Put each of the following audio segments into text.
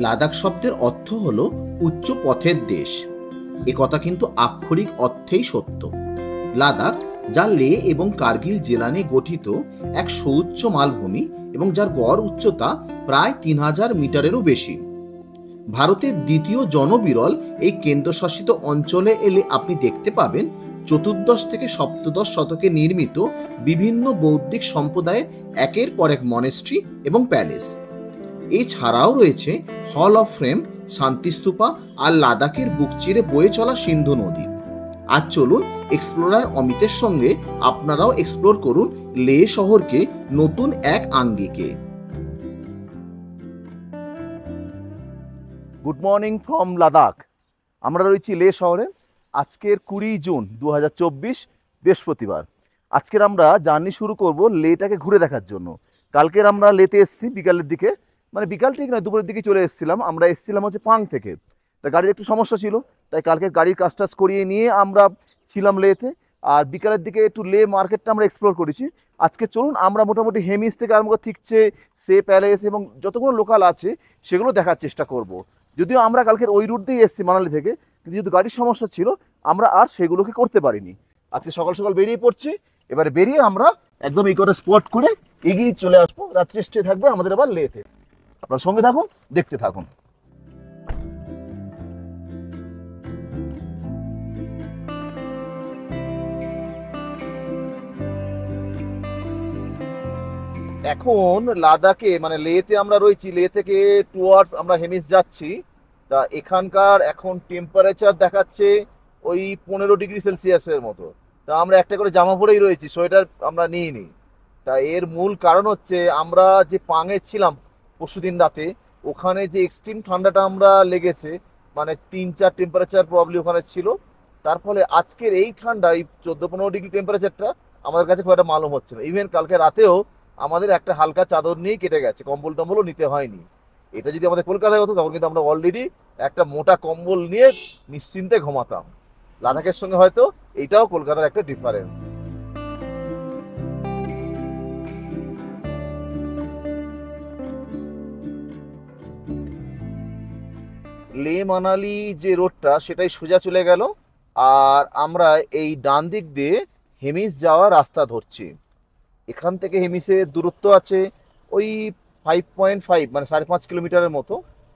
লাদাখ শব্দের অর্থ হলো উচ্চ পথের দেশ। একথা কিন্তু আক্ষরিক অর্থেই সত্য। লাদাখ, যা লে এবং কার্গিল জেলা নিয়ে গঠিত এক সুউচ্চ মালভূমি এবং যার গড় উচ্চতা প্রায় 3000 মিটারেরও বেশি। ভারতের দ্বিতীয় জনবিরল এই কেন্দ্রশাসিত অঞ্চলে এলে আপনি দেখতে পাবেন চতুর্দশ থেকে সপ্তদশ শতকে নির্মিত বিভিন্ন বৌদ্ধিক সম্প্রদায়ের একের পর এক মনেস্ট্রি এবং প্যালেস। এছাড়াও রয়েছে হল অফ ফ্রেম, শান্তিস্তূপা আর লাদাখের বুক চিরে বয়ে চলা সিন্ধু নদী। আজ চলুন এক্সপ্লোরার অমিতের সঙ্গে আপনারাও এক্সপ্লোর করুন লে শহরকে নতুন এক আঙ্গিকে। Good morning from Ladakh. আমরা রয়েছি লে শহরে। আজকের 20 জুন 2024 বৃহস্পতিবার। আজকের আমরা জার্নি শুরু করব লেটাকে ঘুরে দেখার জন্য। কালকের আমরা লেতে এসেছি বিকালের দিকে, মানে বিকাল ঠিক নয়, দুপুরের দিকে চলে এসেছিলাম। আমরা এসেছিলাম হচ্ছে পাং থেকে, তাই গাড়ির একটু সমস্যা ছিল, তাই কালকে গাড়ির কাজ টাজ করিয়ে নিয়ে আমরা ছিলাম লেতে। আর বিকালের দিকে একটু লে মার্কেটটা আমরা এক্সপ্লোর করেছি। আজকে চলুন আমরা মোটামুটি হেমিস থেকে আরম্ভ করে ঠিকছে সে প্যালেস এবং যতগুলো লোকাল আছে সেগুলো দেখার চেষ্টা করব। যদিও আমরা কালকের ওই রুট দিয়ে এসেছি মানালি থেকে, কিন্তু যেহেতু গাড়ির সমস্যা ছিল আমরা আর সেগুলোকে করতে পারিনি। আজকে সকাল সকাল বেরিয়ে পড়ছি। এবারে বেরিয়ে আমরা একদম এই কটা স্পট করে এগিয়ে চলে আসবো। রাত্রে স্টে থাকবে আমাদের আবার লেতে। আপনার সঙ্গে থাকুন, দেখতে থাকুন। এখন লাদাখে মানে লেতে আমরা রয়েছি, লে থেকে টুয়ার্ডস আমরা হেমিস যাচ্ছি। তা এখানকার এখন টেম্পারেচার দেখাচ্ছে ওই 15 ডিগ্রি সেলসিয়াসের মতো। তা আমরা একটা করে জামা পরেই রয়েছি, সোয়েটার আমরা নিইনি। তা এর মূল কারণ হচ্ছে আমরা যে পাঙে ছিলাম পরশুদিন রাতে, ওখানে যে এক্সট্রিম ঠান্ডাটা আমরা লেগেছে, মানে 3-4 টেম্পারেচার প্রবলি ওখানে ছিল। তার ফলে আজকের এই ঠান্ডা, এই 14-15 ডিগ্রি টেম্পারেচারটা আমাদের কাছে খুব একটা মালুম হচ্ছে না। ইভেন কালকে রাতেও আমাদের একটা হালকা চাদর নিয়েই কেটে গেছে, কম্বল টম্বলও নিতে হয়নি। এটা যদি আমাদের কলকাতায় হতো তখন কিন্তু আমরা অলরেডি একটা মোটা কম্বল নিয়ে নিশ্চিন্তে ঘুমাতাম। লাদাখের সঙ্গে হয়তো এইটাও কলকাতার একটা ডিফারেন্স। লে মানালি যে রোডটা সেটাই সোজা চলে গেল, আর আমরা এই ডান দিক দিয়ে হেমিস যাওয়ার রাস্তা ধরছি। এখান থেকে হেমিসের দূরত্ব আছে ওই 5.5 মানে 5.5 কিলোমিটারের মতো।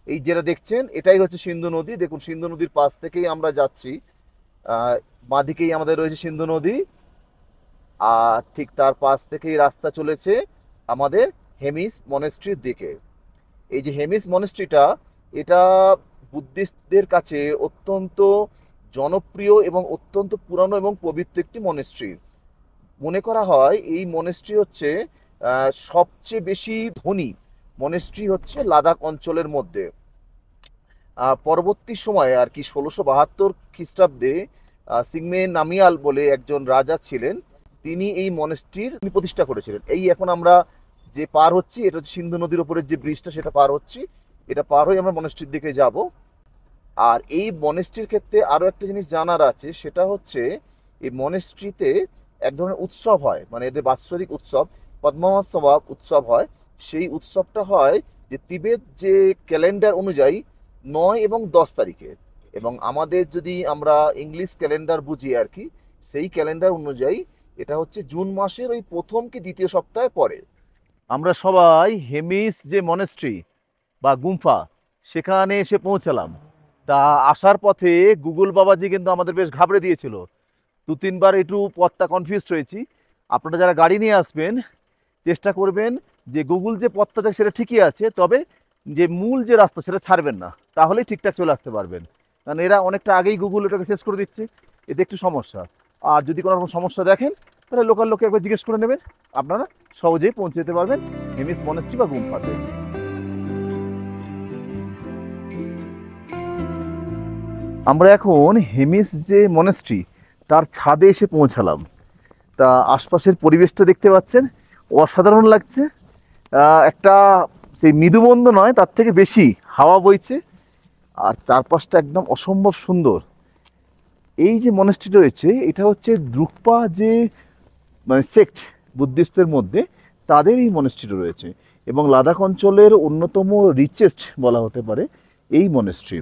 এই যেটা দেখছেন এটাই হচ্ছে সিন্ধু নদী। দেখুন সিন্ধু নদীর পাশ থেকেই আমরা যাচ্ছি। বাঁদিকেই আমাদের রয়েছে সিন্ধু নদী, আর ঠিক তার পাশ থেকেই রাস্তা চলেছে আমাদের হেমিস মনেস্ট্রির দিকে। এই যে হেমিস মনেস্ট্রিটা, এটা বুদ্ধিস্টদের কাছে অত্যন্ত জনপ্রিয় এবং অত্যন্ত পুরানো এবং পবিত্র একটি মনেস্ট্রি। মনে করা হয় এই মনেস্ট্রি হচ্ছে সবচেয়ে বেশি ধনী মনেস্ট্রি হচ্ছে লাদাখ অঞ্চলের মধ্যে। পরবর্তী সময়ে আর কি 1672 খ্রিস্টাব্দে সিংমে নামিয়াল বলে একজন রাজা ছিলেন, তিনি এই মনেস্ট্রির প্রতিষ্ঠা করেছিলেন। এই এখন আমরা যে পার হচ্ছি এটা হচ্ছে সিন্ধু নদীর উপরের যে ব্রিজটা, সেটা পার হচ্ছি। এটা পার হয়ে আমরা মনেস্ট্রির দিকে যাব। আর এই মনেস্ট্রির ক্ষেত্রে আরও একটা জিনিস জানার আছে, সেটা হচ্ছে এই মনেস্ট্রিতে এক ধরনের উৎসব হয়, মানে এদের বাৎসরিক উৎসব পদ্মোৎসব উৎসব হয়। সেই উৎসবটা হয় যে তিবেত যে ক্যালেন্ডার অনুযায়ী 9 এবং 10 তারিখে, এবং আমাদের যদি আমরা ইংলিশ ক্যালেন্ডার বুঝি আর কি, সেই ক্যালেন্ডার অনুযায়ী এটা হচ্ছে জুন মাসের ওই প্রথম কি দ্বিতীয় সপ্তাহে পরে। আমরা সবাই হেমিস যে মনেস্ট্রি বা গুম্ফা সেখানে এসে পৌঁছালাম। তা আসার পথে গুগল বাবাজি কিন্তু আমাদের বেশ ঘাবড়ে দিয়েছিল। 2-3বার একটু পথটা কনফিউজ হয়েছি। আপনারা যারা গাড়ি নিয়ে আসবেন চেষ্টা করবেন যে গুগল যে পথটা দেখ সেটা ঠিকই আছে, তবে যে মূল যে রাস্তা সেটা ছাড়বেন না, তাহলেই ঠিকঠাক চলে আসতে পারবেন। কারণ এরা অনেকটা আগেই গুগল এটাকে শেষ করে দিচ্ছে, এতে একটু সমস্যা। আর যদি কোনো রকম সমস্যা দেখেন তাহলে লোকাল লোকে একবার জিজ্ঞেস করে নেবেন, আপনারা সহজেই পৌঁছে যেতে পারবেন হেমিস মনেস্ট্রি বা গুম্ফাতে। আমরা এখন হেমিস যে মনেস্ট্রি তার ছাদে এসে পৌঁছালাম। তা আশপাশের পরিবেশটা দেখতে পাচ্ছেন, অসাধারণ লাগছে। একটা সেই মৃদুমন্দ নয়, তার থেকে বেশি হাওয়া বইছে, আর চারপাশটা একদম অসম্ভব সুন্দর। এই যে মনেস্ট্রি রয়েছে এটা হচ্ছে দ্রুকপা যে মানে সেক্ট বুদ্ধিস্টদের মধ্যে, তাদের এই মনেস্ট্রি রয়েছে। এবং লাদাখ অঞ্চলের অন্যতম রিচেস্ট বলা হতে পারে এই মনেস্ট্রি।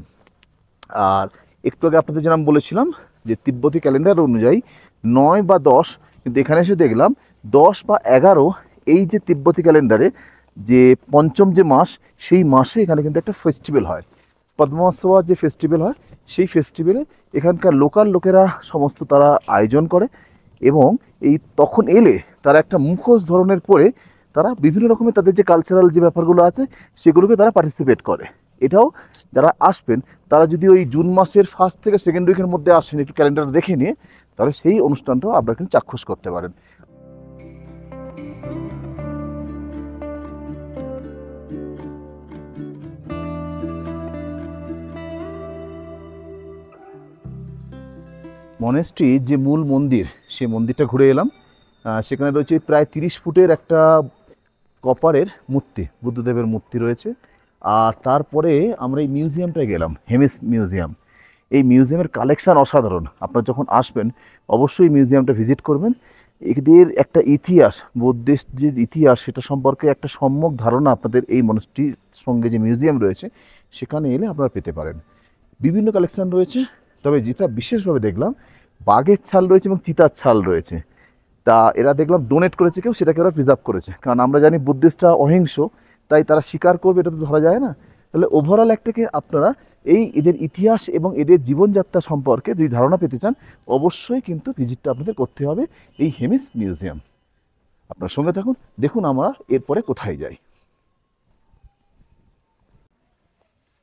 আর একটু আগে আপনাদের যেরকম বলেছিলাম যে তিব্বতী ক্যালেন্ডার অনুযায়ী 9 বা 10, কিন্তু এখানে এসে দেখলাম 10 বা 11 এই যে তিব্বতী ক্যালেন্ডারে যে পঞ্চম যে মাস, সেই মাসে এখানে কিন্তু একটা ফেস্টিভ্যাল হয়, পদ্মোৎসব যে ফেস্টিভ্যাল হয়, সেই ফেস্টিভ্যালে এখানকার লোকাল লোকেরা সমস্ত তারা আয়োজন করে এবং এই তখন এলে তারা একটা মুখোশ ধরনের পরে তারা বিভিন্ন রকমের তাদের যে কালচারাল যে ব্যাপারগুলো আছে সেগুলোকে তারা পার্টিসিপেট করে। এটাও যারা আসবেন তারা যদি ওই জুন মাসের 1st থেকে 2nd উইকের মধ্যে আসেন, একটু ক্যালেন্ডার দেখে নিয়ে, তাহলে সেই অনুষ্ঠানটাও আপনারা কিন্তু চাক্ষুষ করতে পারেন। মনেস্ট্রির যে মূল মন্দির, সেই মন্দিরটা ঘুরে এলাম। সেখানে রয়েছে প্রায় 30 ফুটের একটা কপারের মূর্তি, বুদ্ধদেবের মূর্তি রয়েছে। আর তারপরে আমরা এই মিউজিয়ামটায় গেলাম, হেমিস মিউজিয়াম। এই মিউজিয়ামের কালেকশান অসাধারণ। আপনারা যখন আসবেন অবশ্যই মিউজিয়ামটা ভিজিট করবেন। এদের একটা ইতিহাস, বুদ্ধিস্টের ইতিহাস, সেটা সম্পর্কে একটা সম্যক ধারণা আপনাদের এই মনেস্ট্রির সঙ্গে যে মিউজিয়াম রয়েছে সেখানে এলে আপনারা পেতে পারেন। বিভিন্ন কালেকশান রয়েছে, তবে যেটা বিশেষভাবে দেখলাম বাঘের ছাল রয়েছে এবং চিতার ছাল রয়েছে। তা এরা দেখলাম ডোনেট করেছে কেউ, সেটাকে ওরা প্রিজার্ভ করেছে, কারণ আমরা জানি বুদ্ধিস্টরা অহিংস, তাই তারা শিকার করবে এটা তো ধরা যায় না। তাহলে ওভারঅল একটাকে আপনারা এই এদের ইতিহাস এবং এদের জীবনযাত্রা সম্পর্কে যদি ধারণা পেতে চান, অবশ্যই কিন্তু ভিজিটটা আপনাদের করতে হবে এই হেমিস মিউজিয়াম। আপনার সঙ্গে থাকুন, দেখুন আমরা এরপরে কোথায় যাই।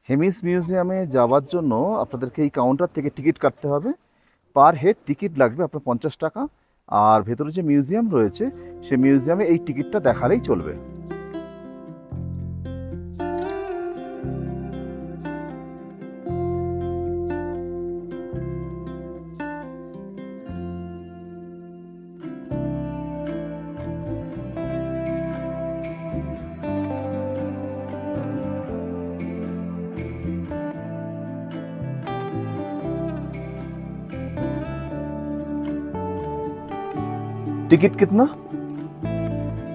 হেমিস মিউজিয়ামে যাওয়ার জন্য আপনাদেরকে এই কাউন্টার থেকে টিকিট কাটতে হবে। পার হেড টিকিট লাগবে আপনার 50 টাকা। আর ভেতরে যে মিউজিয়াম রয়েছে সেই মিউজিয়ামে এই টিকিটটা দেখালেই চলবে। टिकट कितना?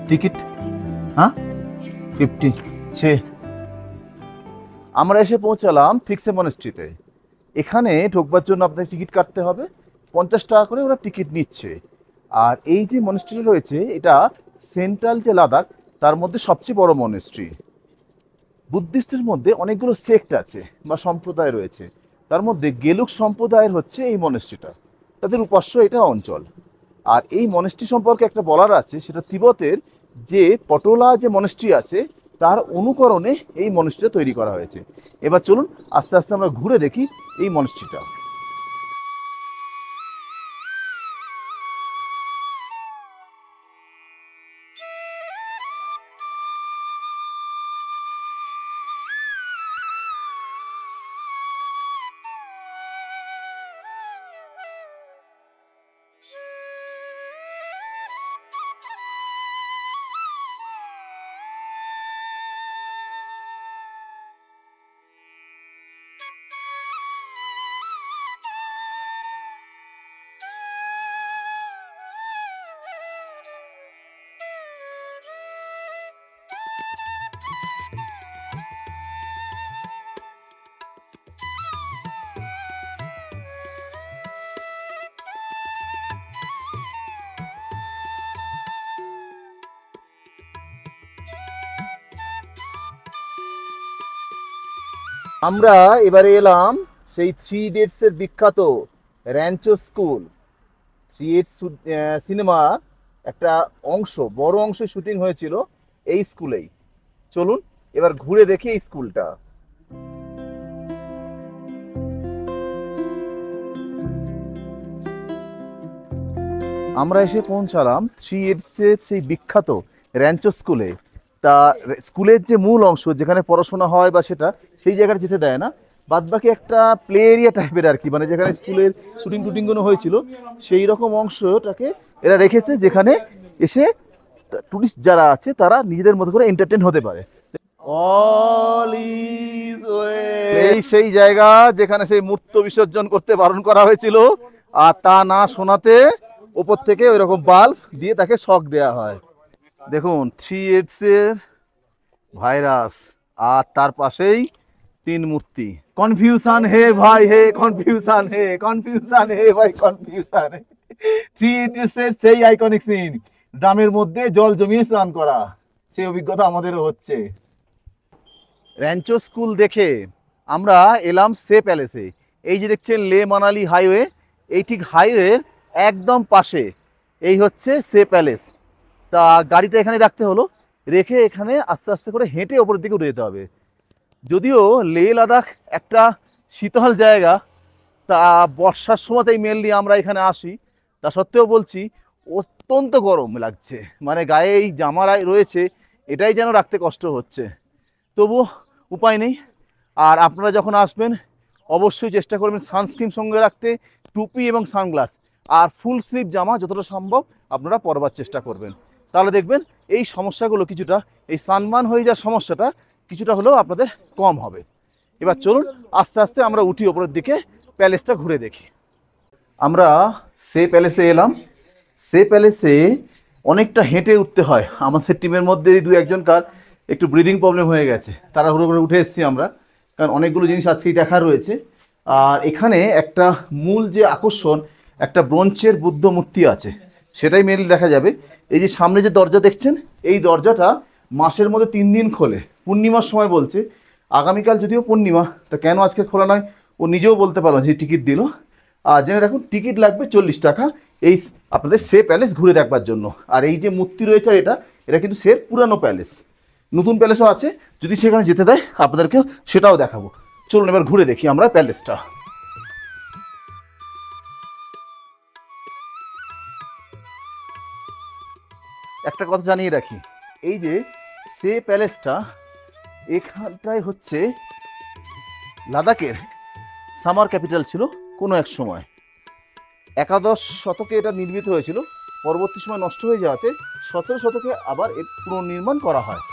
टिकट हाँ 56। আমরা এসে পৌঁছালাম ফিক্সে মনেস্ট্রিতে। এখানে ঢোকবার জন্য আপনাকে টিকিট কাটতে হবে, 50 টাকা করে ওরা টিকিট নিচ্ছে। আর এই যে মনেস্ট্রি রয়েছে এটা সেন্ট্রাল যে লাদাখ তার মধ্যে সবচেয়ে বড় মনেস্ট্রি। বুদ্ধিস্টের মধ্যে অনেকগুলো সেক্ট আছে বা সম্প্রদায় রয়েছে, তার মধ্যে গেলুক সম্প্রদায়ের হচ্ছে এই মনেস্ট্রিটা, তাদের উপাস্য এটা অঞ্চল। আর এই মনেস্ট্রি সম্পর্কে একটা বলার আছে, সেটা তিব্বতের যে পটোলা যে মনেস্ট্রি আছে তার অনুকরণে এই মনেস্ট্রিটা তৈরি করা হয়েছে। এবার চলুন আস্তে আস্তে আমরা ঘুরে দেখি এই মনেস্ট্রিটা। আমরা এবারে এলাম সেই 3 ইডিয়টসের বিখ্যাত র্যাঞ্চো স্কুল। 3 ইডিয়টস সিনেমার একটা অংশ, বড় অংশ শুটিং হয়েছিল এই স্কুলেই। চলুন এবার ঘুরে দেখি এই স্কুলটা। আমরা এসে পৌঁছালাম 3 ইডিয়টসের সেই বিখ্যাত র্যাঞ্চো স্কুলে। তা স্কুলের যে মূল অংশ যেখানে পড়াশোনা হয় বা সেটা সেই জায়গাটা যেতে দেয় না, বাদ বাকি একটা প্লে এরিয়া টাইপের আর কি, মানে যেখানে স্কুলের শুটিং টুটিংগুলো হয়েছিল সেই রকম অংশটাকে এরা রেখেছে, যেখানে এসে টুরিস্ট যারা আছে তারা নিজেদের মতো করে এন্টারটেন হতে পারে। অল ইজ ওয়েল, এই সেই জায়গা যেখানে সেই মূর্তি বিসর্জন করতে বারণ করা হয়েছিল, আর তা না শোনাতে ওপর থেকে ওই রকম বাল্ব দিয়ে তাকে শক দেয়া হয়। দেখুন 3 ইডিয়টসের ভাইরাস, আর তার পাশেই 3 মূর্তি। কনফিউশন হে ভাই হে, কনফিউশন হে, কনফিউশন হে ভাই, কনফিউশন হে। 3 ইডিয়টস এর সেই আইকনিক সিন, ড্রামের মধ্যে জল জমিয়ে স্নান করা, সেই অভিজ্ঞতা আমাদেরও হচ্ছে। র্যাঞ্চো স্কুল দেখে আমরা এলাম সে প্যালেসে। এই যে দেখছেন লে মানালি হাইওয়ে, এই ঠিক হাইওয়ের একদম পাশে এই হচ্ছে সে প্যালেস। তা গাড়িটা এখানে রাখতে হলো, রেখে এখানে আস্তে আস্তে করে হেঁটে ওপরের দিকে উঠে যেতে হবে। যদিও লে লাদাখ একটা শীতল জায়গা, তা বর্ষার সময়তেই মেনলি আমরা এখানে আসি, তা সত্ত্বেও বলছি অত্যন্ত গরম লাগছে, মানে গায়ে এই জামা রয়েছে, এটাই যেন রাখতে কষ্ট হচ্ছে। তবুও উপায় নেই। আর আপনারা যখন আসবেন অবশ্যই চেষ্টা করবেন সানস্ক্রিন সঙ্গে রাখতে, টুপি এবং সানগ্লাস, আর ফুল স্লিভ জামা যতটা সম্ভব আপনারা পরবার চেষ্টা করবেন। তাহলে দেখবেন এই সমস্যাগুলো কিছুটা, এই সানবার্ন হয়ে যাওয়ার সমস্যাটা কিছুটা হলেও আপনাদের কম হবে। এবার চলুন আস্তে আস্তে আমরা উঠি ওপরের দিকে, প্যালেসটা ঘুরে দেখি। আমরা সে প্যালেসে এলাম। সে প্যালেসে অনেকটা হেঁটে উঠতে হয়। আমাদের টিমের মধ্যে 2-1জনকার একটু ব্রিদিং প্রবলেম হয়ে গেছে, তাড়াহুড়ো করে উঠে এসেছি আমরা, কারণ অনেকগুলো জিনিস আজকেই দেখার রয়েছে। আর এখানে একটা মূল যে আকর্ষণ, একটা ব্রোঞ্জের বুদ্ধ মূর্তি আছে, সেটাই মেনলি দেখা যাবে। এই যে সামনে যে দরজা দেখছেন, এই দরজাটা মাসের মধ্যে 3 দিন খোলে, পূর্ণিমার সময় বলছে। আগামীকাল যদিও পূর্ণিমা, তা কেন আজকে খোলা নয় ও নিজেও বলতে পারো যে টিকিট দিল। আর জেনে রাখুন টিকিট লাগবে 40 টাকা এই আপনাদের সে প্যালেস ঘুরে দেখবার জন্য। আর এই যে মূর্তি রয়েছে, আর এটা কিন্তু সে পুরানো প্যালেস, নতুন প্যালেসও আছে, যদি সেখানে যেতে দেয় আপনাদেরকে সেটাও দেখাবো। চলুন এবার ঘুরে দেখি আমরা প্যালেসটা। একটা কথা জানিয়ে রাখি, এই যে সে প্যালেসটা, এখানটায় হচ্ছে লাদাখের সামার ক্যাপিটাল ছিল কোনো এক সময়। 11 শতকে এটা নির্মিত হয়েছিল, পরবর্তী সময় নষ্ট হয়ে যাওয়াতে 17 শতকে আবার এর পুনর্নির্মাণ করা হয়।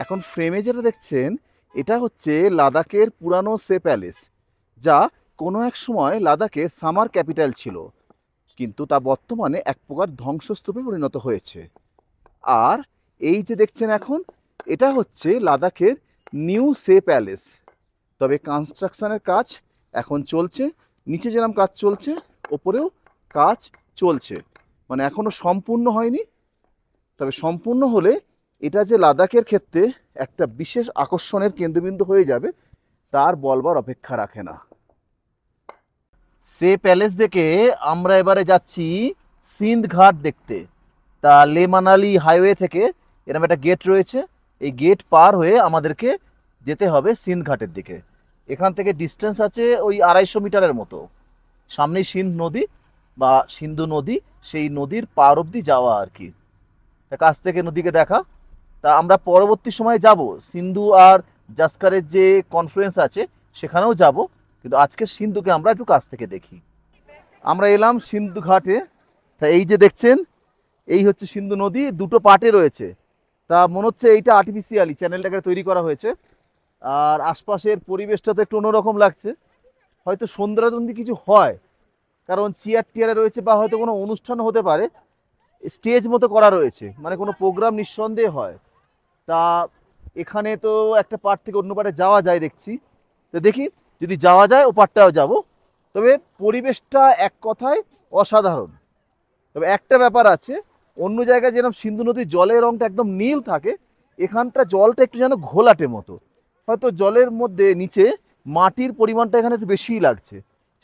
এখন ফ্রেমে যেটা দেখছেন, এটা হচ্ছে লাদাখের পুরানো সে প্যালেস, যা কোনো এক সময় লাদাখের সামার ক্যাপিটাল ছিল, কিন্তু তা বর্তমানে এক প্রকার ধ্বংসস্তূপে পরিণত হয়েছে। আর এই যে দেখছেন এখন, এটা হচ্ছে লাদাখের নিউ সে প্যালেস। তবে কনস্ট্রাকশনের কাজ এখন চলছে, নিচে যেরকম কাজ চলছে ওপরেও কাজ চলছে, মানে এখনো সম্পূর্ণ হয়নি। তবে সম্পূর্ণ হলে এটা যে লাদাখের ক্ষেত্রে একটা বিশেষ আকর্ষণের কেন্দ্রবিন্দু হয়ে যাবে তার বলবার অপেক্ষা রাখে না। সে প্যালেস দেখে আমরা এবারে যাচ্ছি সিন্ধ ঘাট দেখতে। তা লে মানালি হাইওয়ে থেকে এরকম একটা গেট রয়েছে, এই গেট পার হয়ে আমাদেরকে যেতে হবে সিন্ধ ঘাটের দিকে। এখান থেকে ডিস্টেন্স আছে ওই 250 মিটারের মতো। সামনেই সিন্ধ নদী বা সিন্ধু নদী, সেই নদীর পার অবধি যাওয়া আর কি। তা কাছ থেকে নদীকে দেখা। তা আমরা পরবর্তী সময়ে যাব, সিন্ধু আর জাস্কারের যে কনফারেন্স আছে সেখানেও যাব, কিন্তু আজকে সিন্ধুকে আমরা একটু কাছ থেকে দেখি। আমরা এলাম সিন্ধু ঘাটে। তা এই যে দেখছেন, এই হচ্ছে সিন্ধু নদী, দুটো পার্টে রয়েছে। তা মনে হচ্ছে এইটা আর্টিফিশিয়ালি চ্যানেলটাকে তৈরি করা হয়েছে। আর আশপাশের পরিবেশটা তো একটু অন্যরকম লাগছে, হয়তো সন্ধ্যারন্দি কিছু হয়, কারণ চেয়ার টিয়ারে রয়েছে, বা হয়তো কোনো অনুষ্ঠান হতে পারে, স্টেজ মতো করা রয়েছে, মানে কোনো প্রোগ্রাম নিঃসন্দেহে হয়। তা এখানে তো একটা পার্ট থেকে অন্য পার্টে যাওয়া যায় দেখছি, তো দেখি যদি যাওয়া যায় ও পার্টটাও যাব। তবে পরিবেশটা এক কথায় অসাধারণ। তবে একটা ব্যাপার আছে, অন্য জায়গায় যেরকম সিন্ধু নদীর জলের রঙটা একদম নীল থাকে, এখানটা জলটা একটু যেন ঘোলাটে মতো, হয়তো জলের মধ্যে নিচে মাটির পরিমাণটা এখানে একটু বেশিই লাগছে,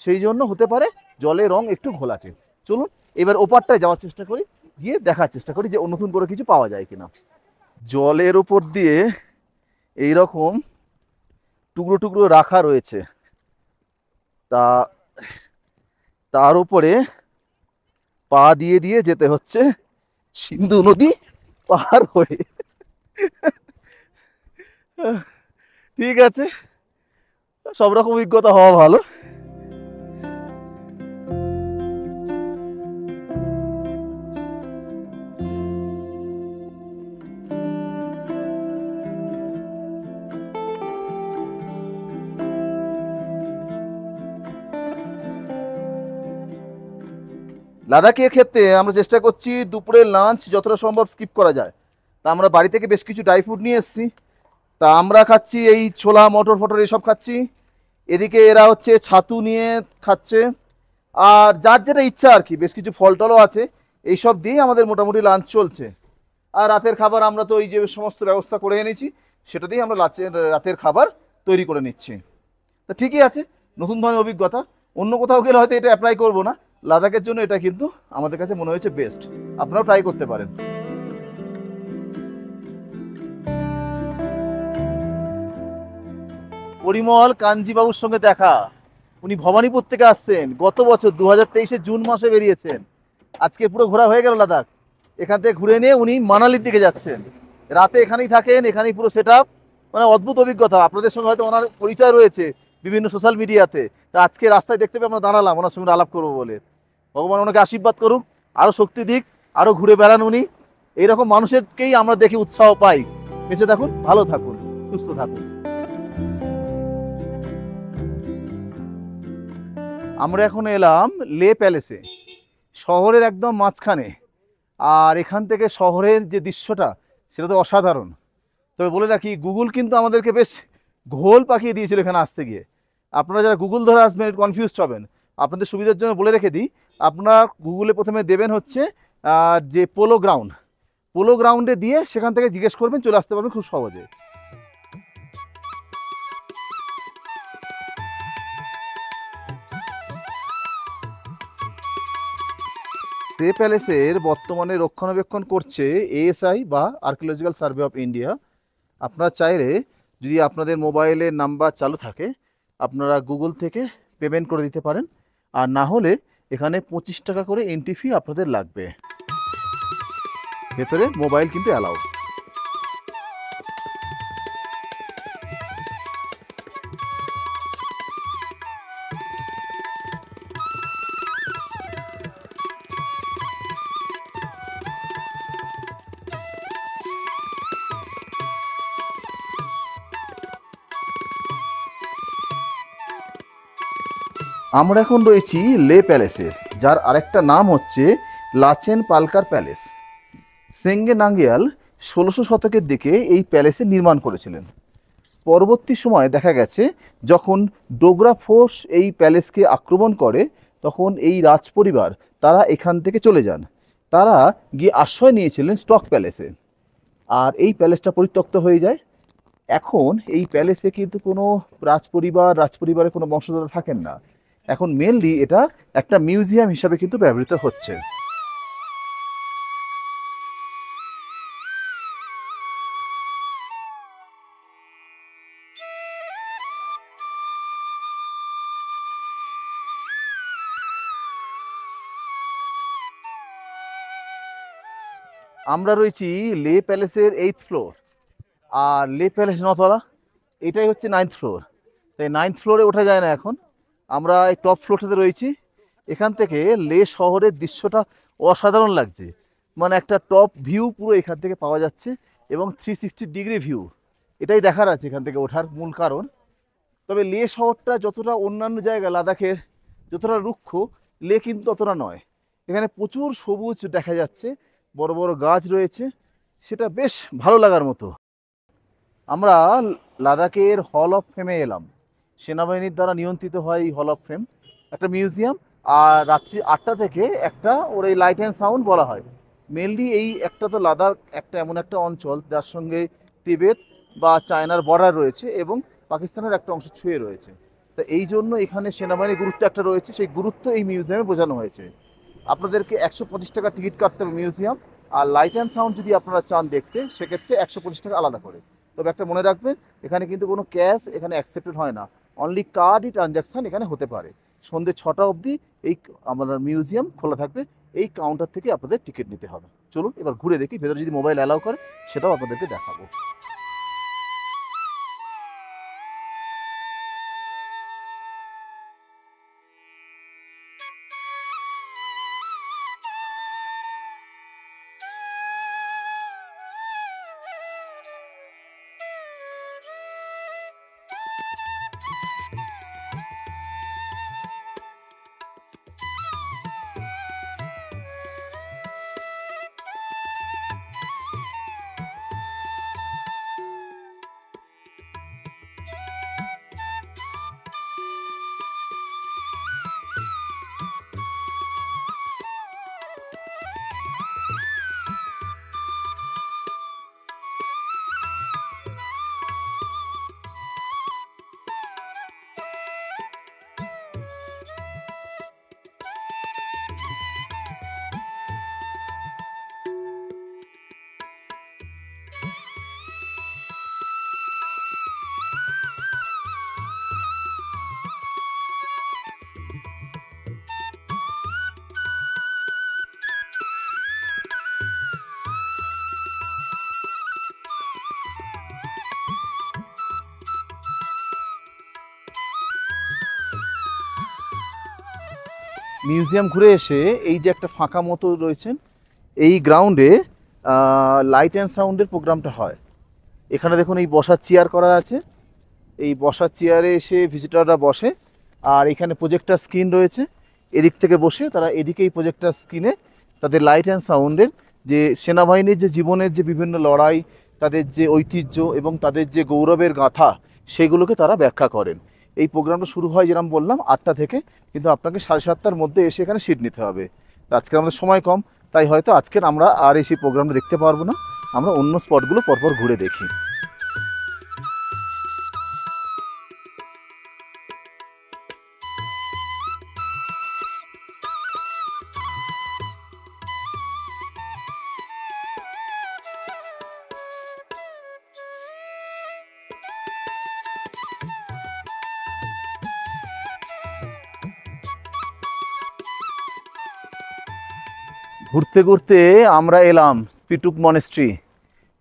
সেই জন্য হতে পারে জলের রং একটু ঘোলাটে। চলুন এবার ওপারটায় যাওয়ার চেষ্টা করি, গিয়ে দেখার চেষ্টা করি যে নতুন করে কিছু পাওয়া যায় কিনা। জলের উপর দিয়ে এই রকম টুকরো টুকরো রাখা রয়েছে। তা তার উপরে পা দিয়ে দিয়ে যেতে হচ্ছে সিন্ধু নদী পার হয়ে। ঠিক আছে, সব রকম অভিজ্ঞতা হওয়া ভালো। লাদাখের ক্ষেত্রে আমরা চেষ্টা করছি দুপুরের লাঞ্চ যতটা সম্ভব স্কিপ করা যায়। তা আমরা বাড়ি থেকে বেশ কিছু ড্রাই ফ্রুট নিয়ে এসেছি। তা আমরা খাচ্ছি এই ছোলা মটর ফটর এসব খাচ্ছি। এদিকে এরা হচ্ছে ছাতু নিয়ে খাচ্ছে, আর যার যেটা ইচ্ছা আর কি, বেশ কিছু ফল টলও আছে। এইসব দিয়েই আমাদের মোটামুটি লাঞ্চ চলছে। আর রাতের খাবার আমরা তো এই যে সমস্ত ব্যবস্থা করে এনেছি, সেটা দিয়েই আমরা রাতের খাবার তৈরি করে নিচ্ছি। তা ঠিকই আছে, নতুন ধরনের অভিজ্ঞতা। অন্য কোথাও গেলে হয়তো এটা অ্যাপ্লাই করবো না, লাদাখের জন্য এটা কিন্তু আমাদের কাছে মনে হয়েছে বেস্ট। আপনারাও ট্রাই করতে পারেন। পরিমল কাঞ্জিবাবুর সঙ্গে দেখা, উনি ভবানীপুর থেকে আসছেন, গত বছর 2023 জুন মাসে বেরিয়েছেন। আজকে পুরো ঘোরা হয়ে গেল লাদাখ। এখান থেকে ঘুরে নিয়ে উনি মানালির দিকে যাচ্ছেন, রাতে এখানেই থাকেন, এখানেই পুরো সেট আপ। মানে অদ্ভুত অভিজ্ঞতা। আপনাদের সঙ্গে হয়তো ওনার পরিচয় রয়েছে বিভিন্ন সোশ্যাল মিডিয়াতে। তা আজকে রাস্তায় দেখতে পেয়ে আমরা দাঁড়ালাম ওনার সঙ্গে আলাপ করবো বলে। ভগবান ওনাকে আশীর্বাদ করুক, আরও শক্তি দিক, আরও ঘুরে বেড়ান উনি। এইরকম মানুষেরকেই আমরা দেখি উৎসাহ পাই। বেঁচে থাকুন, ভালো থাকুন, সুস্থ থাকুন। আমরা এখন এলাম লে প্যালেসে, শহরের একদম মাঝখানে। আর এখান থেকে শহরের যে দৃশ্যটা সেটা তো অসাধারণ। তবে বলে রাখি, গুগল কিন্তু আমাদেরকে বেশ ঘোল পাকিয়ে দিয়েছিল এখানে আসতে গিয়ে। আপনারা যারা গুগল ধরে আসবেন কনফিউজড হবেন। আপনাদের সুবিধার জন্য বলে রেখে দিই, আপনার গুগলে প্রথমে দেবেন হচ্ছে যে পোলো গ্রাউন্ডে দিয়ে সেখান থেকে জিজ্ঞেস করবেন, চলে আসতে পারবেন খুব সহজে। সে প্যালেসের বর্তমানে রক্ষণাবেক্ষণ করছে এএসআই বা আর্কিওলজিক্যাল সার্ভে অফ ইন্ডিয়া। আপনারা চাইলে, যদি আপনাদের মোবাইলের নাম্বার চালু থাকে, আপনারা গুগল থেকে পেমেন্ট করে দিতে পারেন। আর না হলে এখানে 25 টাকা করে এন্ট্রি ফি আপনাদের লাগবে। ভেতরে মোবাইল কিন্তু অ্যালাউ। আমরা এখন রয়েছি লে প্যালেসের, যার আরেকটা নাম হচ্ছে লাচেন পালকার প্যালেস। সেঙ্গে নাঙ্গিয়াল 1600 শতকের দিকে এই প্যালেসের নির্মাণ করেছিলেন। পরবর্তী সময়ে দেখা গেছে যখন ডোগরা ফোর্স এই প্যালেসকে আক্রমণ করে, তখন এই রাজপরিবার তারা এখান থেকে চলে যান। তারা গিয়ে আশ্রয় নিয়েছিলেন স্টক প্যালেসে। আর এই প্যালেসটা পরিত্যক্ত হয়ে যায়। এখন এই প্যালেসে কিন্তু কোনো রাজপরিবারের কোনো বংশধর থাকেন না। এখন মেনলি এটা একটা মিউজিয়াম হিসাবে কিন্তু ব্যবহৃত হচ্ছে। আমরা রয়েছি লে প্যালেসের 8th ফ্লোর, আর লে প্যালেস 9তলা, এটাই হচ্ছে 9th ফ্লোর। তাই 9th ফ্লোরে ওঠা যায় না এখন। আমরা এই টপ ফ্লোরটাতে রয়েছি। এখান থেকে লে শহরের দৃশ্যটা অসাধারণ লাগছে। মানে একটা টপ ভিউ পুরো এখান থেকে পাওয়া যাচ্ছে, এবং 360 ডিগ্রি ভিউ। এটাই দেখার আছে এখান থেকে ওঠার মূল কারণ। তবে লে শহরটা যতটা অন্যান্য জায়গা লাদাখের যতটা রুক্ষ, লে কিন্তু ততটা নয়। এখানে প্রচুর সবুজ দেখা যাচ্ছে, বড় বড় গাছ রয়েছে, সেটা বেশ ভালো লাগার মতো। আমরা লাদাখের হল অফ ফেমে এলাম। সেনাবাহিনীর দ্বারা নিয়ন্ত্রিত হয় এই হল অফ ফেম, একটা মিউজিয়াম। আর রাত্রি 8টা থেকে একটা ওর এই লাইট অ্যান্ড সাউন্ড বলা হয়। মেনলি এই একটা তো লাদাখ একটা এমন একটা অঞ্চল যার সঙ্গে তিবেত বা চায়নার বর্ডার রয়েছে, এবং পাকিস্তানের একটা অংশ ছুঁয়ে রয়েছে। তা এই জন্য এখানে সেনাবাহিনীর গুরুত্ব একটা রয়েছে, সেই গুরুত্ব এই মিউজিয়ামে বোঝানো হয়েছে। আপনাদেরকে 125 টাকা টিকিট কাটতে হবে মিউজিয়াম। আর লাইট অ্যান্ড সাউন্ড যদি আপনারা চান দেখতে, সেক্ষেত্রে 125 টাকা আলাদা করে। তবে একটা মনে রাখবেন, এখানে কিন্তু কোনো ক্যাশ এখানে অ্যাকসেপ্টেড হয় না, অনলি কার্ডই ট্রানজ্যাকশান এখানে হতে পারে। সন্ধ্যে 6টা অবধি এই আমাদের মিউজিয়াম খোলা থাকবে। এই কাউন্টার থেকে আপনাদের টিকিট নিতে হবে। চলুন এবার ঘুরে দেখি, ভেতরে যদি মোবাইল অ্যালাউ করে সেটাও আপনাদেরকে দেখাবো। মিউজিয়াম ঘুরে এসে এই যে একটা ফাঁকা মতো রয়েছেন, এই গ্রাউন্ডে লাইট অ্যান্ড সাউন্ডের প্রোগ্রামটা হয়। এখানে দেখুন এই বসার চেয়ার করা আছে, এই বসার চেয়ারে এসে ভিজিটররা বসে, আর এখানে প্রজেক্টর স্ক্রিন রয়েছে। এদিক থেকে বসে তারা এদিকে এই প্রজেক্টর স্ক্রিনে তাদের লাইট অ্যান্ড সাউন্ডের যে সেনাবাহিনীর যে জীবনের যে বিভিন্ন লড়াই, তাদের যে ঐতিহ্য এবং তাদের যে গৌরবের গাথা, সেগুলোকে তারা ব্যাখ্যা করেন। এই প্রোগ্রামটা শুরু হয় যেরকম বললাম 8টা থেকে, কিন্তু আপনাকে 7:30টার মধ্যে এসে এখানে সিট নিতে হবে। আজকে আমাদের সময় কম, তাই হয়তো আজকের আমরা আর এই প্রোগ্রামটা দেখতে পারবো না, আমরা অন্য স্পটগুলো পরপর ঘুরে দেখি। ঘুরতে ঘুরতে আমরা এলাম স্পিটুক মনেস্ট্রি।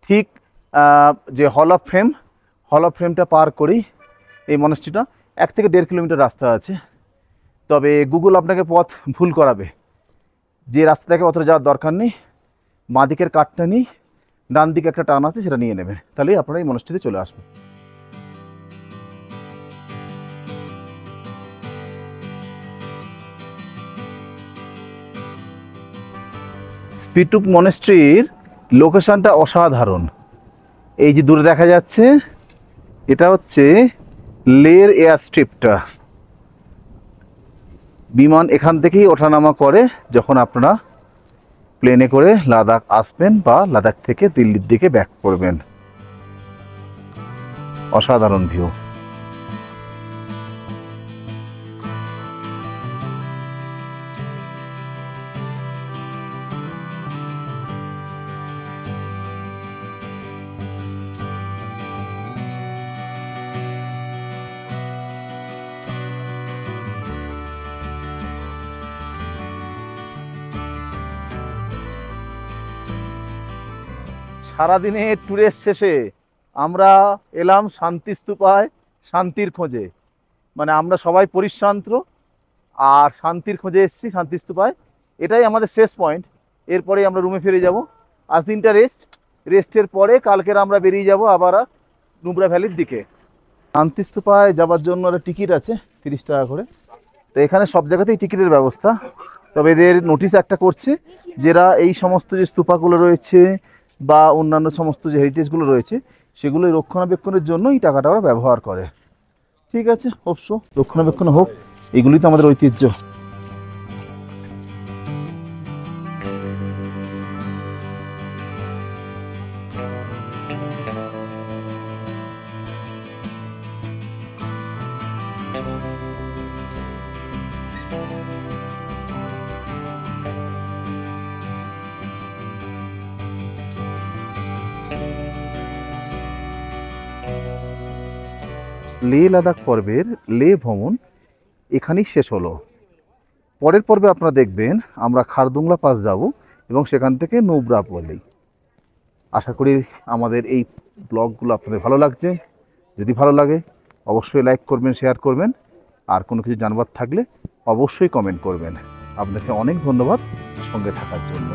ঠিক যে হল অফ ফেমটা পার করি এই মনেস্ট্রিটা 1 থেকে 1.5 কিলোমিটার রাস্তা আছে। তবে গুগল আপনাকে পথ ভুল করাবে। যে রাস্তাটাকে অতটা যাওয়ার দরকার নেই, বাঁ দিকের কাঠটা নিই, ডান দিকে একটা টার্ন আছে সেটা নিয়ে নেবেন, তাহলেই আপনারা এই মনেস্ট্রিতে চলে আসবেন। স্পিটুক মনেস্ট্রির লোকেশনটা অসাধারণ। এই যে দূরে দেখা যাচ্ছে, এটা হচ্ছে লের এয়ার স্ট্রিপটা। বিমান এখান থেকেই ওঠানামা করে যখন আপনারা প্লেনে করে লাদাখ আসবেন বা লাদাখ থেকে দিল্লির দিকে ব্যাক করবেন। অসাধারণ ভিউ। সারাদিনে ট্যুরের শেষে আমরা এলাম শান্তিস্তূপায় শান্তির খোঁজে। মানে আমরা সবাই পরিশ্রান্ত আর শান্তির খোঁজে এসেছি শান্তিস্তূপায়। এটাই আমাদের শেষ পয়েন্ট। এরপরে আমরা রুমে ফিরে যাব। আজ দিনটা রেস্টের পরে কালকের আমরা বেরিয়ে যাব আবার নুব্রা ভ্যালির দিকে। শান্তিস্তূপায় যাওয়ার জন্য একটা টিকিট আছে 30 টাকা করে। তো এখানে সব জায়গাতেই টিকিটের ব্যবস্থা। তবে এদের নোটিশ একটা করছে, যারা এই সমস্ত যে স্তূপাগুলো রয়েছে বা অন্যান্য সমস্ত যে হেরিটেজগুলো রয়েছে সেগুলো রক্ষণাবেক্ষণের জন্য এই টাকাটা ওরা ব্যবহার করে। ঠিক আছে, অবশ্য রক্ষণাবেক্ষণ হোক, এগুলোই তো আমাদের ঐতিহ্য। লে লাদাখ পর্বের লে ভ্রমণ এখানেই শেষ হলো। পরের পর্বে আপনারা দেখবেন আমরা খারদুংলা পাস যাব এবং সেখান থেকে নুব্রা পল্লী। আশা করি আমাদের এই ব্লগগুলো আপনাদের ভালো লাগছে। যদি ভালো লাগে অবশ্যই লাইক করবেন, শেয়ার করবেন, আর কোনো কিছু জানবার থাকলে অবশ্যই কমেন্ট করবেন। আপনাকে অনেক ধন্যবাদ সঙ্গে থাকার জন্য।